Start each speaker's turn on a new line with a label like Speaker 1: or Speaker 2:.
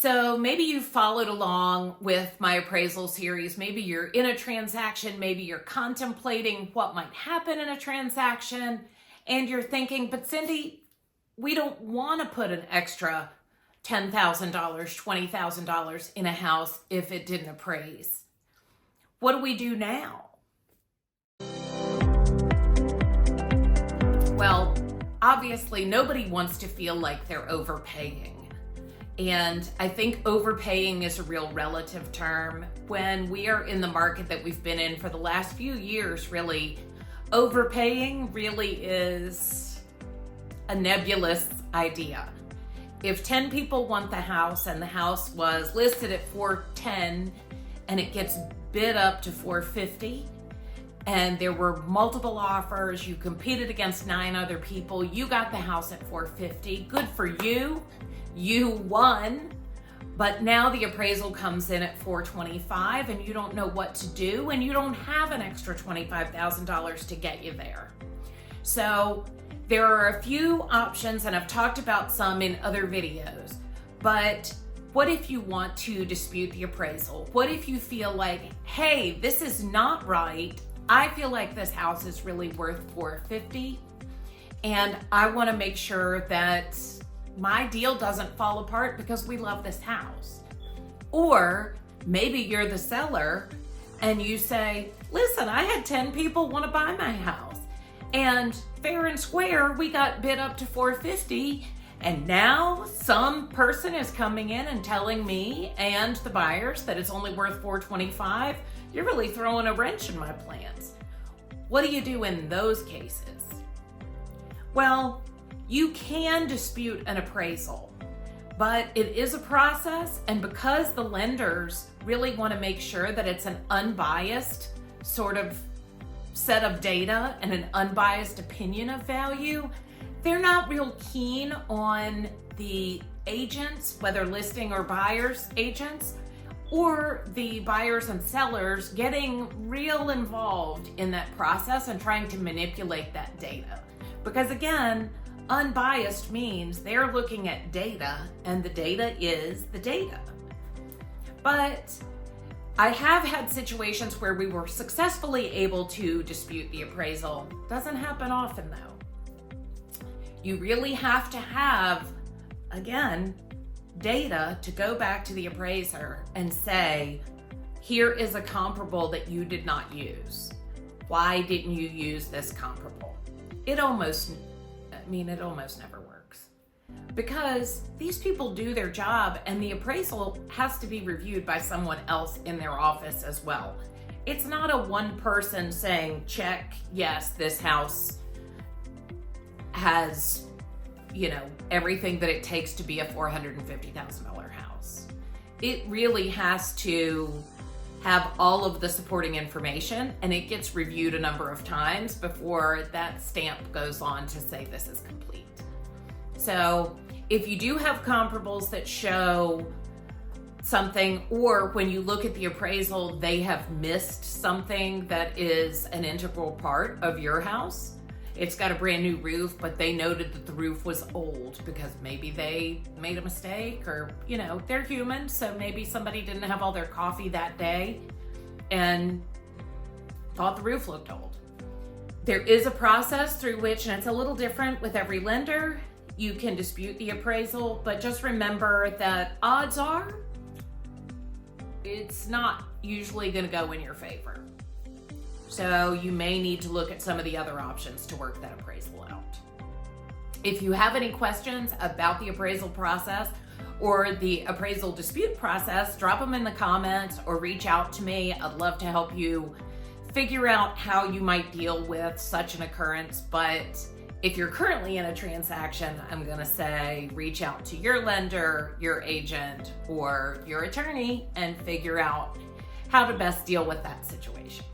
Speaker 1: So maybe you followed along with my appraisal series. Maybe you're in a transaction. Maybe you're contemplating what might happen in a transaction. And you're thinking, but Cindy, we don't want to put an extra $10,000, $20,000 in a house if it didn't appraise. What do we do now? Well, obviously nobody wants to feel like they're overpaying. And I think overpaying is a real relative term. When we are in the market that we've been in for the last few years, really, overpaying really is a nebulous idea. If 10 people want the house and the house was listed at $410 and it gets bid up to $450 and there were multiple offers, you competed against 9 other people, you got the house at $450, good for you. You won, but now the appraisal comes in at $425 and you don't know what to do and you don't have an extra $25,000 to get you there. So there are a few options, and I've talked about some in other videos, but what if you want to dispute the appraisal? What if you feel like, hey, this is not right. I feel like this house is really worth $450 and I want to make sure that my deal doesn't fall apart because we love this house. Or maybe you're the seller and you say, listen, I had 10 people want to buy my house and fair and square, we got bid up to $450 and now some person is coming in and telling me and the buyers that it's only worth $425. You're really throwing a wrench in my plans. What do you do in those cases? Well, you can dispute an appraisal, but it is a process, and because the lenders really want to make sure that it's an unbiased sort of set of data and an unbiased opinion of value, they're not real keen on the agents, whether listing or buyers agents, or the buyers and sellers getting real involved in that process and trying to manipulate that data. Because again, unbiased means they're looking at data and the data is the data. But I have had situations where we were successfully able to dispute the appraisal. Doesn't happen often though. You really have to have, again, data to go back to the appraiser and say, here is a comparable that you did not use. Why didn't you use this comparable? It almost never works because these people do their job and the appraisal has to be reviewed by someone else in their office as well. It's not a one person saying, check, yes, this house has, everything that it takes to be a $450,000 house. It really has to have all of the supporting information, and it gets reviewed a number of times before that stamp goes on to say this is complete. So if you do have comparables that show something, or when you look at the appraisal, they have missed something that is an integral part of your house. It's got a brand new roof, but they noted that the roof was old because maybe they made a mistake or, they're human. So maybe somebody didn't have all their coffee that day and thought the roof looked old. There is a process through which, and it's a little different with every lender, you can dispute the appraisal, but just remember that odds are it's not usually going to go in your favor. So you may need to look at some of the other options to work that appraisal out. If you have any questions about the appraisal process or the appraisal dispute process, drop them in the comments or reach out to me. I'd love to help you figure out how you might deal with such an occurrence. But if you're currently in a transaction, I'm going to say reach out to your lender, your agent, or your attorney and figure out how to best deal with that situation.